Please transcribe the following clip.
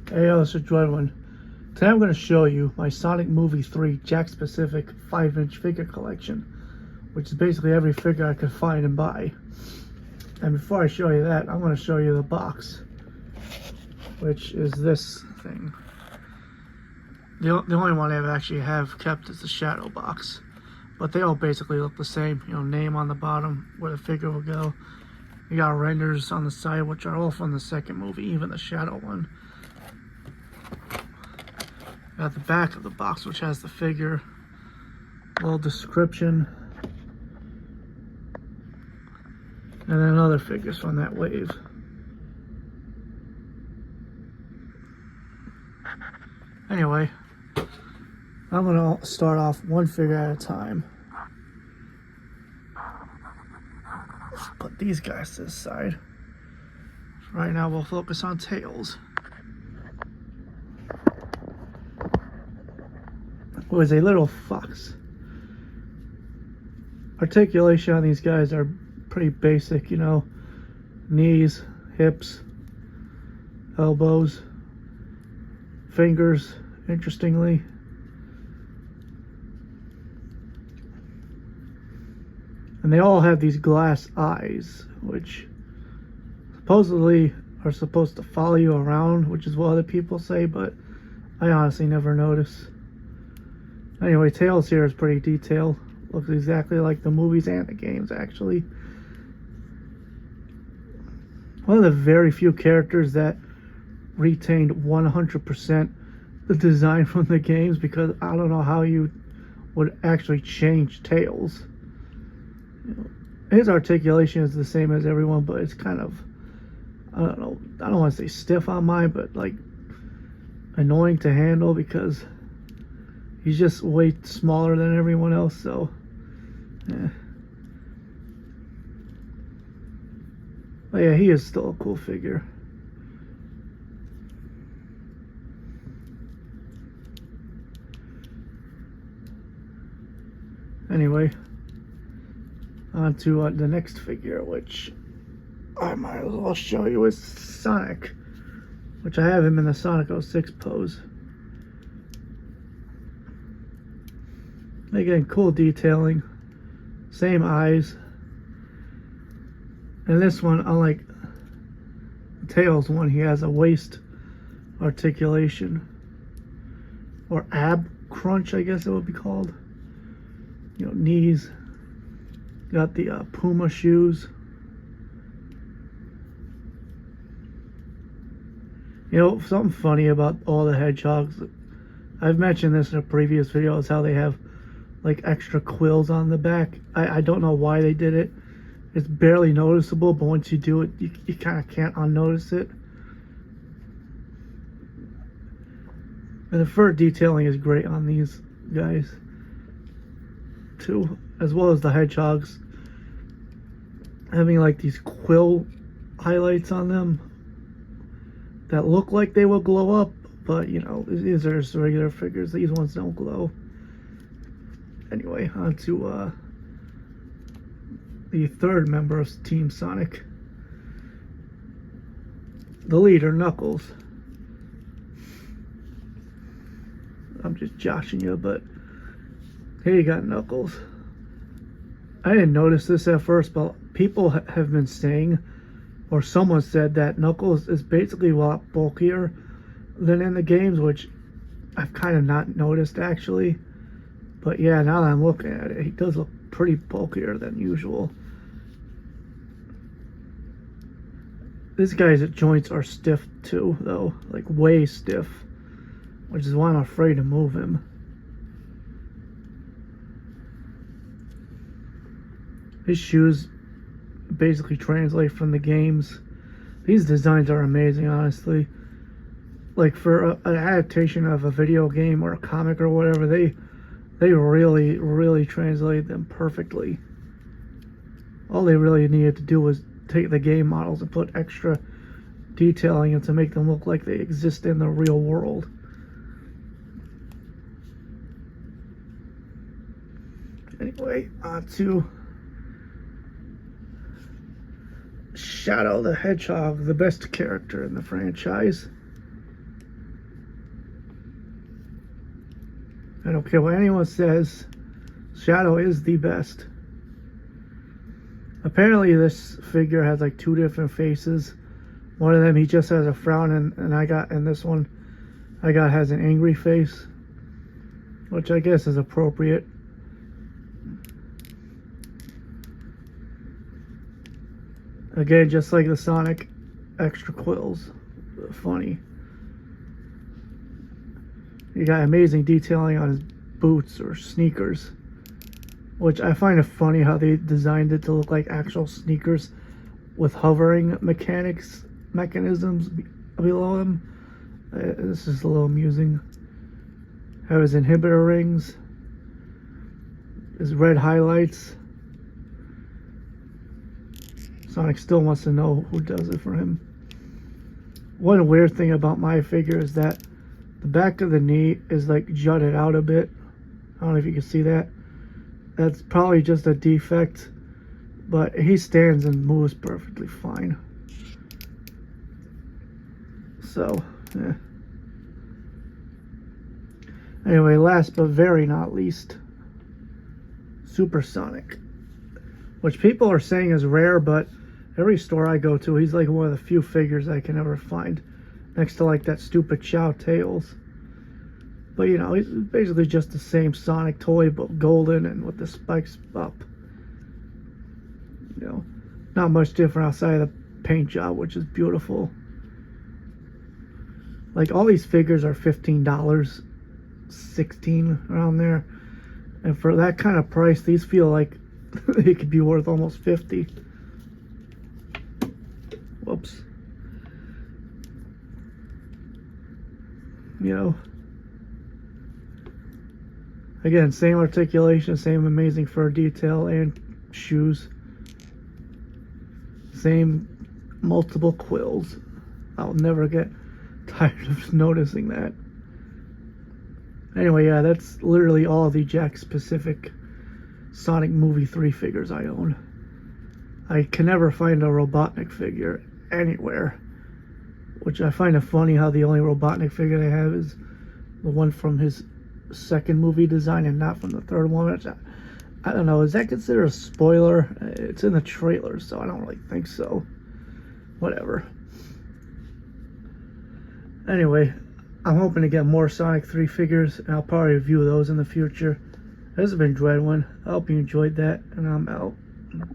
Hey, it's a Droid one. Today I'm going to show you my Sonic Movie 3 Jack Specific 5-inch figure collection, which is basically every figure I could find and buy. And before I show you that, I'm going to show you the box, which is this thing. The only one I actually have kept is the shadow box, but they all basically look the same. You know, name on the bottom, where the figure will go. You got renders on the side, which are all from the second movie, even the shadow one. Got the back of the box, which has the figure, a little description, and then other figures from that wave. Anyway, I'm gonna start off one figure at a time. Let's put these guys to the side. Right now we'll focus on Tails, who is a little fox. Articulation on these guys are pretty basic, you know, knees, hips, elbows, fingers, interestingly. And they all have these glass eyes, which supposedly are supposed to follow you around, which is what other people say, but I honestly never notice. Anyway, Tails here is pretty detailed. Looks exactly like the movies and the games, actually. One of the very few characters that retained 100% the design from the games, because I don't know how you would actually change Tails. You know, his articulation is the same as everyone, but it's kind of, I don't know, I don't want to say stiff on mine, but like annoying to handle because he's just way smaller than everyone else, so yeah. But yeah, he is still a cool figure. Anyway, on to the next figure, which I might as well show you, is Sonic, which I have him in the Sonic 06 pose. Again, cool detailing, same eyes. And this one, unlike the Tails one, he has a waist articulation, or ab crunch, I guess it would be called. You know, knees. Got the Puma shoes. You know, something funny about all the Hedgehogs, I've mentioned this in a previous video, is how they have like extra quills on the back. I don't know why they did it. It's barely noticeable, but once you do it, you kind of can't unnotice it. And the fur detailing is great on these guys too, as well as the Hedgehogs having like these quill highlights on them that look like they will glow up, but you know, these are just regular figures. These ones don't glow. Anyway, on to the third member of Team Sonic, the leader, Knuckles. I'm just joshing you, but here you got Knuckles. I didn't notice this at first, but people have been saying, or someone said, that Knuckles is basically a lot bulkier than in the games, which I've kind of not noticed actually. But yeah, now that I'm looking at it, he does look pretty bulkier than usual. This guy's joints are stiff too, though, like way stiff, which is why I'm afraid to move him. His shoes basically translate from the games. These designs are amazing, honestly. Like for an adaptation of a video game or a comic or whatever, they really translate them perfectly. All they really needed to do was take the game models and put extra detailing in to make them look like they exist in the real world. Anyway, on to Shadow the Hedgehog, the best character in the franchise. I don't care what anyone says, Shadow is the best. Apparently this figure has like 2 different faces. One of them he just has a frown, and this one I got has an angry face, which I guess is appropriate. Again, just like the Sonic extra quills. Funny. You got amazing detailing on his boots or sneakers, which I find it funny how they designed it to look like actual sneakers with hovering mechanisms below them. This is a little amusing. Have his inhibitor rings, his red highlights. Sonic still wants to know who does it for him. One weird thing about my figure is that the back of the knee is like jutted out a bit. I don't know if you can see that. That's probably just a defect, but he stands and moves perfectly fine. So, yeah. Anyway, last but very not least, Supersonic, which people are saying is rare, but every store I go to, he's like one of the few figures I can ever find, next to like that stupid Chow Tails. But you know, he's basically just the same Sonic toy, but golden and with the spikes up. You know, not much different outside of the paint job, which is beautiful. Like, all these figures are $15, $16, around there. And for that kind of price, these feel like they could be worth almost $50. Whoops. You know, again, same articulation, same amazing fur detail and shoes. Same multiple quills. I'll never get tired of noticing that. Anyway, yeah, that's literally all the Jakks Pacific Sonic Movie 3 figures I own. I can never find a Robotnik figure anywhere, which I find it funny how the only Robotnik figure they have is the one from his second movie design and not from the third one. Which I don't know, is that considered a spoiler? It's in the trailer, so I don't really think so. Whatever. Anyway, I'm hoping to get more Sonic 3 figures, and I'll probably review those in the future. This has been Dreadwin. I hope you enjoyed that, and I'm out.